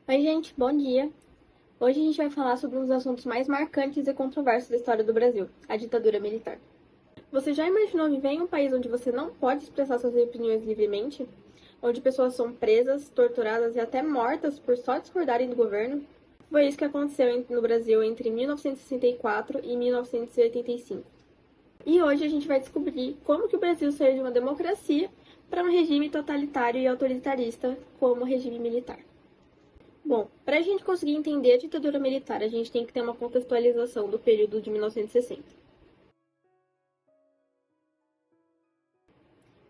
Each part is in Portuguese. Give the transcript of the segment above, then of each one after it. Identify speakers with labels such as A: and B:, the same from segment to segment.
A: Oi, gente, bom dia! Hoje a gente vai falar sobre um dos assuntos mais marcantes e controversos da história do Brasil, a ditadura militar. Você já imaginou viver em um país onde você não pode expressar suas opiniões livremente? Onde pessoas são presas, torturadas e até mortas por só discordarem do governo? Foi isso que aconteceu no Brasil entre 1964 e 1985. E hoje a gente vai descobrir como que o Brasil saiu de uma democracia para um regime totalitário e autoritarista como o regime militar. Bom, para a gente conseguir entender a ditadura militar, a gente tem que ter uma contextualização do período de 1960.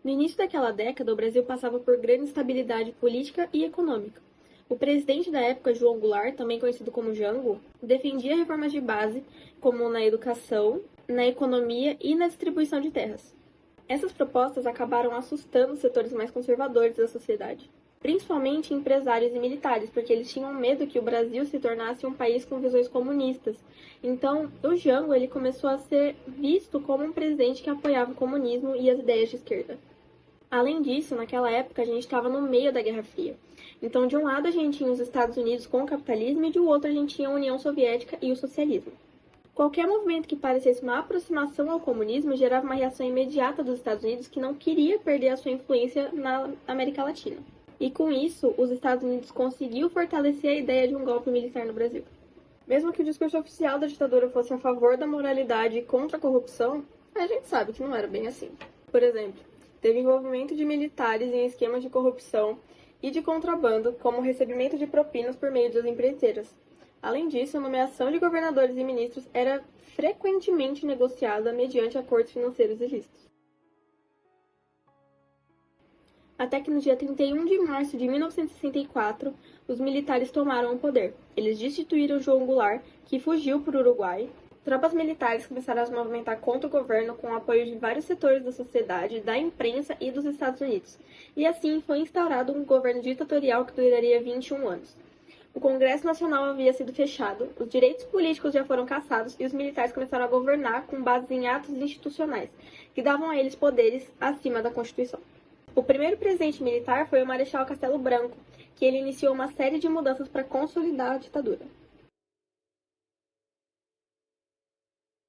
A: No início daquela década, o Brasil passava por grande instabilidade política e econômica. O presidente da época, João Goulart, também conhecido como Jango, defendia reformas de base, como na educação, na economia e na distribuição de terras. Essas propostas acabaram assustando os setores mais conservadores da sociedade, principalmente empresários e militares, porque eles tinham medo que o Brasil se tornasse um país com visões comunistas. Então, o Jango ele começou a ser visto como um presidente que apoiava o comunismo e as ideias de esquerda. Além disso, naquela época a gente estava no meio da Guerra Fria. Então, de um lado a gente tinha os Estados Unidos com o capitalismo e de outro a gente tinha a União Soviética e o socialismo. Qualquer movimento que parecesse uma aproximação ao comunismo gerava uma reação imediata dos Estados Unidos que não queria perder a sua influência na América Latina. E com isso, os Estados Unidos conseguiu fortalecer a ideia de um golpe militar no Brasil. Mesmo que o discurso oficial da ditadura fosse a favor da moralidade e contra a corrupção, a gente sabe que não era bem assim. Por exemplo, teve envolvimento de militares em esquemas de corrupção e de contrabando, como o recebimento de propinas por meio das empreiteiras. Além disso, a nomeação de governadores e ministros era frequentemente negociada mediante acordos financeiros ilícitos. Até que no dia 31 de março de 1964, os militares tomaram o poder. Eles destituíram João Goulart, que fugiu para o Uruguai. Tropas militares começaram a se movimentar contra o governo com o apoio de vários setores da sociedade, da imprensa e dos Estados Unidos. E assim foi instaurado um governo ditatorial que duraria 21 anos. O Congresso Nacional havia sido fechado, os direitos políticos já foram cassados e os militares começaram a governar com base em atos institucionais, que davam a eles poderes acima da Constituição. O primeiro presidente militar foi o Marechal Castelo Branco, que ele iniciou uma série de mudanças para consolidar a ditadura.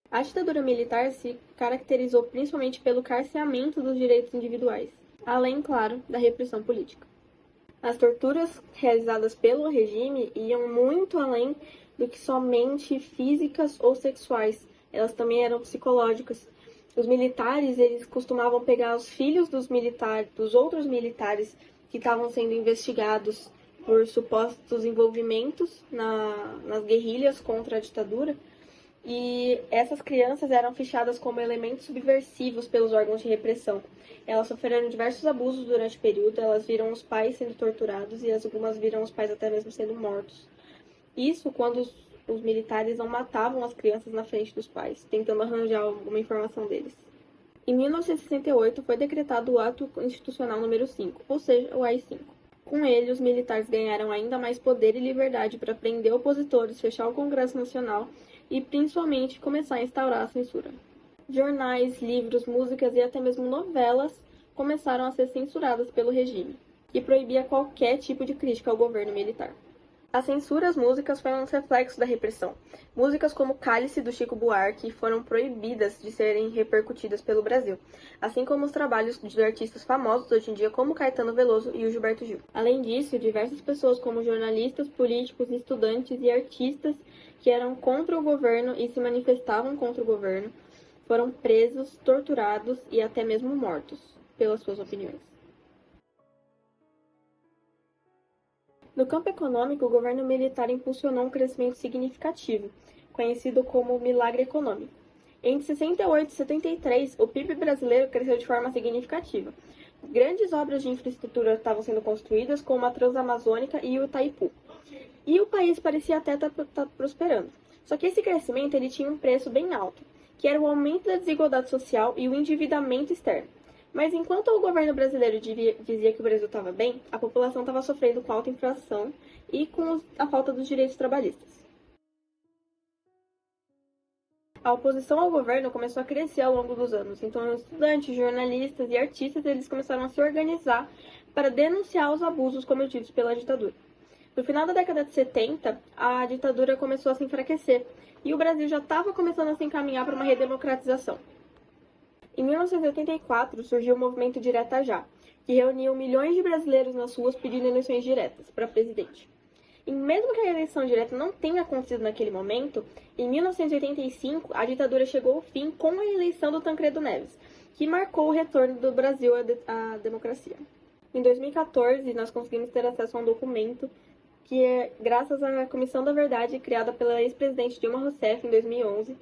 A: A ditadura militar se caracterizou principalmente pelo cerceamento dos direitos individuais, além, claro, da repressão política. As torturas realizadas pelo regime iam muito além do que somente físicas ou sexuais, elas também eram psicológicas. Os militares, eles costumavam pegar os filhos dos outros militares que estavam sendo investigados por supostos envolvimentos nas guerrilhas contra a ditadura, e essas crianças eram fichadas como elementos subversivos pelos órgãos de repressão. Elas sofreram diversos abusos durante o período, elas viram os pais sendo torturados e algumas viram os pais até mesmo sendo mortos. Isso quando os militares não matavam as crianças na frente dos pais, tentando arranjar alguma informação deles. Em 1968 foi decretado o Ato Institucional número 5, ou seja, o AI-5. Com ele, os militares ganharam ainda mais poder e liberdade para prender opositores, fechar o Congresso Nacional e, principalmente, começar a instaurar a censura. Jornais, livros, músicas e até mesmo novelas começaram a ser censuradas pelo regime, que proibia qualquer tipo de crítica ao governo militar. A censura às músicas foi um reflexo da repressão. Músicas como Cálice, do Chico Buarque, foram proibidas de serem repercutidas pelo Brasil, assim como os trabalhos de artistas famosos hoje em dia como Caetano Veloso e o Gilberto Gil. Além disso, diversas pessoas como jornalistas, políticos, estudantes e artistas que eram contra o governo e se manifestavam contra o governo foram presos, torturados e até mesmo mortos pelas suas opiniões. No campo econômico, o governo militar impulsionou um crescimento significativo, conhecido como milagre econômico. Entre 68 e 73, o PIB brasileiro cresceu de forma significativa. Grandes obras de infraestrutura estavam sendo construídas, como a Transamazônica e o Itaipu. E o país parecia até estar prosperando. Só que esse crescimento ele tinha um preço bem alto, que era o aumento da desigualdade social e o endividamento externo. Mas enquanto o governo brasileiro dizia que o Brasil estava bem, a população estava sofrendo com alta inflação e com a falta dos direitos trabalhistas. A oposição ao governo começou a crescer ao longo dos anos, então estudantes, jornalistas e artistas eles começaram a se organizar para denunciar os abusos cometidos pela ditadura. No final da década de 70, a ditadura começou a se enfraquecer e o Brasil já estava começando a se encaminhar para uma redemocratização. Em 1984, surgiu o movimento Direta Já, que reuniu milhões de brasileiros nas ruas pedindo eleições diretas para presidente. E mesmo que a eleição direta não tenha acontecido naquele momento, em 1985 a ditadura chegou ao fim com a eleição do Tancredo Neves, que marcou o retorno do Brasil à democracia. Em 2014, nós conseguimos ter acesso a um documento que é graças à Comissão da Verdade, criada pela ex-presidente Dilma Rousseff em 2011.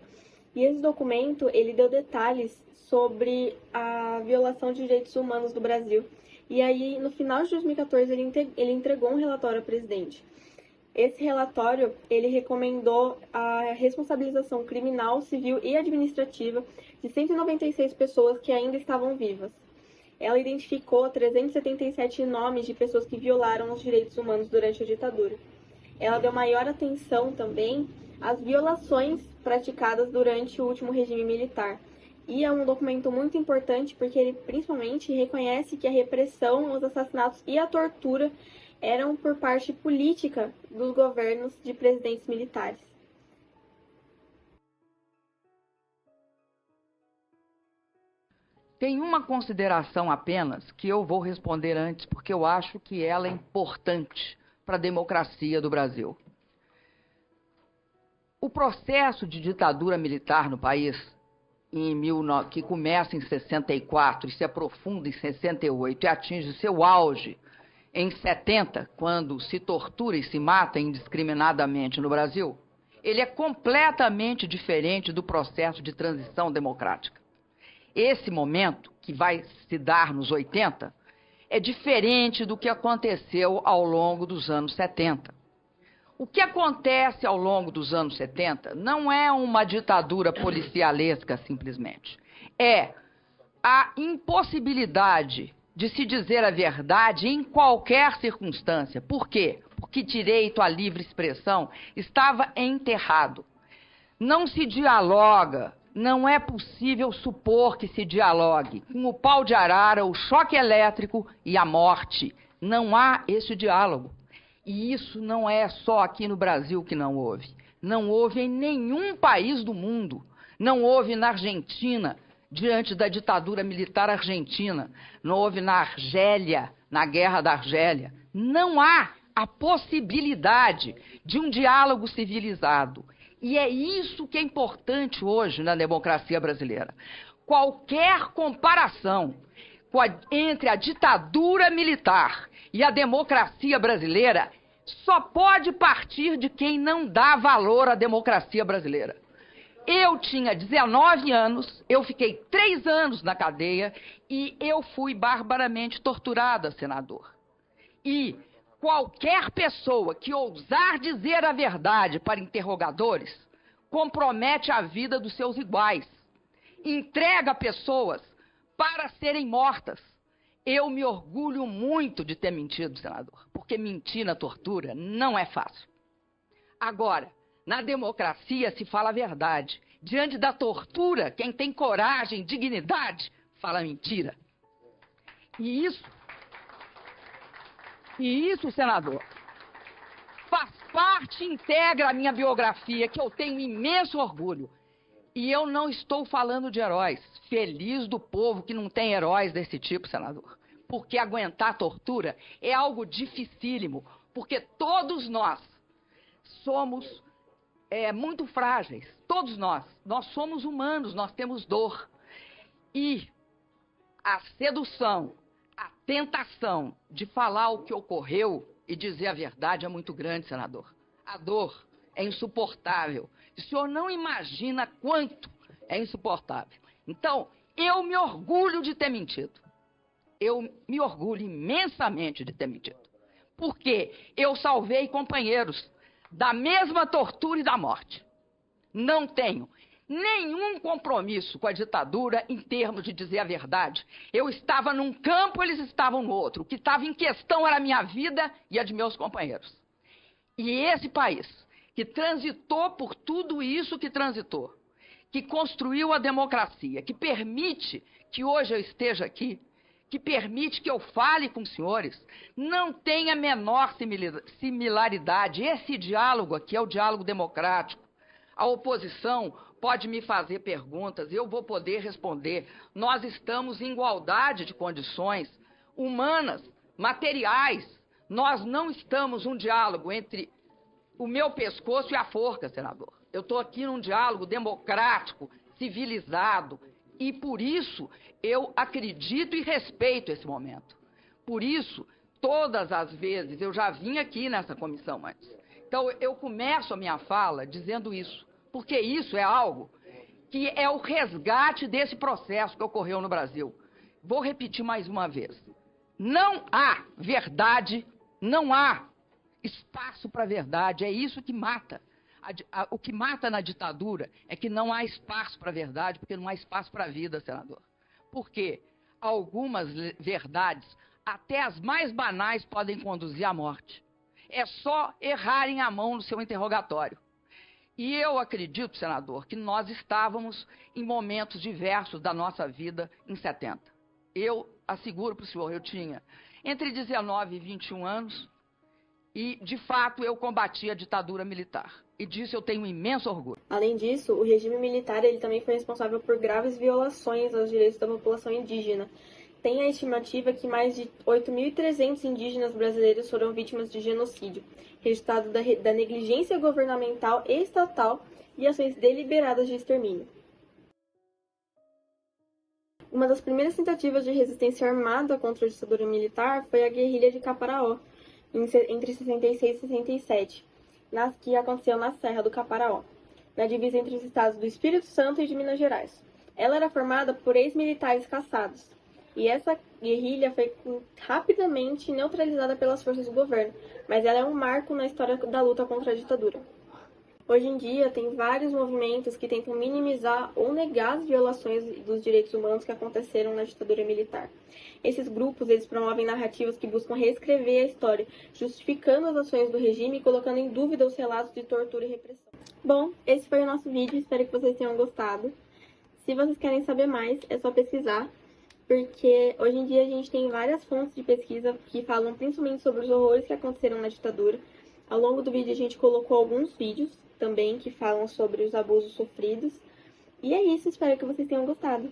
A: E esse documento, ele deu detalhes sobre a violação de direitos humanos do Brasil. E aí, no final de 2014, ele entregou um relatório ao presidente. Esse relatório, ele recomendou a responsabilização criminal, civil e administrativa de 196 pessoas que ainda estavam vivas. Ela identificou 377 nomes de pessoas que violaram os direitos humanos durante a ditadura. Ela deu maior atenção também às violações praticadas durante o último regime militar. E é um documento muito importante porque ele principalmente reconhece que a repressão, os assassinatos e a tortura eram por parte política dos governos de presidentes militares.
B: Tem uma consideração apenas que eu vou responder antes, porque eu acho que ela é importante para a democracia do Brasil. O processo de ditadura militar no país, que começa em 64 e se aprofunda em 68 e atinge seu auge em 70, quando se tortura e se mata indiscriminadamente no Brasil, ele é completamente diferente do processo de transição democrática. Esse momento, que vai se dar nos 80, é diferente do que aconteceu ao longo dos anos 70. O que acontece ao longo dos anos 70 não é uma ditadura policialesca, simplesmente. É a impossibilidade de se dizer a verdade em qualquer circunstância. Por quê? Porque direito à livre expressão estava enterrado. Não se dialoga. Não é possível supor que se dialogue com o pau de arara, o choque elétrico e a morte. Não há esse diálogo. E isso não é só aqui no Brasil que não houve. Não houve em nenhum país do mundo. Não houve na Argentina, diante da ditadura militar argentina. Não houve na Argélia, na Guerra da Argélia. Não há a possibilidade de um diálogo civilizado. E é isso que é importante hoje na democracia brasileira. Qualquer comparação entre a ditadura militar e a democracia brasileira só pode partir de quem não dá valor à democracia brasileira. Eu tinha 19 anos, eu fiquei 3 anos na cadeia e eu fui barbaramente torturada, senador. E qualquer pessoa que ousar dizer a verdade para interrogadores compromete a vida dos seus iguais. Entrega pessoas para serem mortas. Eu me orgulho muito de ter mentido, senador, porque mentir na tortura não é fácil. Agora, na democracia se fala a verdade. Diante da tortura, quem tem coragem, dignidade, fala mentira. E isso, senador, faz parte, integra a minha biografia, que eu tenho imenso orgulho. E eu não estou falando de heróis. Feliz do povo que não tem heróis desse tipo, senador. Porque aguentar tortura é algo dificílimo. Porque todos nós somos muito frágeis. Todos nós. Nós somos humanos, nós temos dor. E a sedução, a tentação de falar o que ocorreu e dizer a verdade é muito grande, senador. A dor é insuportável. O senhor não imagina quanto é insuportável. Então, eu me orgulho de ter mentido. Eu me orgulho imensamente de ter mentido. Porque eu salvei companheiros da mesma tortura e da morte. Não tenho nenhum compromisso com a ditadura em termos de dizer a verdade. Eu estava num campo, eles estavam no outro. O que estava em questão era a minha vida e a de meus companheiros. E esse país, que transitou por tudo isso que transitou, que construiu a democracia, que permite que hoje eu esteja aqui, que permite que eu fale com os senhores, não tem a menor similaridade. Esse diálogo aqui é o diálogo democrático. A oposição pode me fazer perguntas, eu vou poder responder. Nós estamos em igualdade de condições humanas, materiais. Nós não estamos num diálogo entre o meu pescoço e a forca, senador. Eu estou aqui num diálogo democrático, civilizado, e por isso eu acredito e respeito esse momento. Por isso, todas as vezes, eu já vim aqui nessa comissão antes. Então, eu começo a minha fala dizendo isso, porque isso é algo que é o resgate desse processo que ocorreu no Brasil. Vou repetir mais uma vez. Não há verdade, não há espaço para a verdade, é isso que mata. O que mata na ditadura é que não há espaço para a verdade, porque não há espaço para a vida, senador. Porque algumas verdades, até as mais banais, podem conduzir à morte. É só errarem a mão no seu interrogatório. E eu acredito, senador, que nós estávamos em momentos diversos da nossa vida em 70. Eu asseguro para o senhor, eu tinha entre 19 e 21 anos e, de fato, eu combati a ditadura militar. E disso eu tenho um imenso orgulho.
A: Além disso, o regime militar ele também foi responsável por graves violações aos direitos da população indígena. Tem a estimativa que mais de 8.300 indígenas brasileiros foram vítimas de genocídio, resultado da negligência governamental e estatal e ações deliberadas de extermínio. Uma das primeiras tentativas de resistência armada contra a ditadura militar foi a guerrilha de Caparaó, entre 66 e 67, que aconteceu na Serra do Caparaó, na divisa entre os estados do Espírito Santo e de Minas Gerais. Ela era formada por ex-militares caçados, e essa guerrilha foi rapidamente neutralizada pelas forças do governo, mas ela é um marco na história da luta contra a ditadura. Hoje em dia, tem vários movimentos que tentam minimizar ou negar as violações dos direitos humanos que aconteceram na ditadura militar. Esses grupos eles promovem narrativas que buscam reescrever a história, justificando as ações do regime e colocando em dúvida os relatos de tortura e repressão. Bom, esse foi o nosso vídeo, espero que vocês tenham gostado. Se vocês querem saber mais, é só pesquisar, porque hoje em dia a gente tem várias fontes de pesquisa que falam principalmente sobre os horrores que aconteceram na ditadura. Ao longo do vídeo a gente colocou alguns vídeos também que falam sobre os abusos sofridos. E é isso, espero que vocês tenham gostado.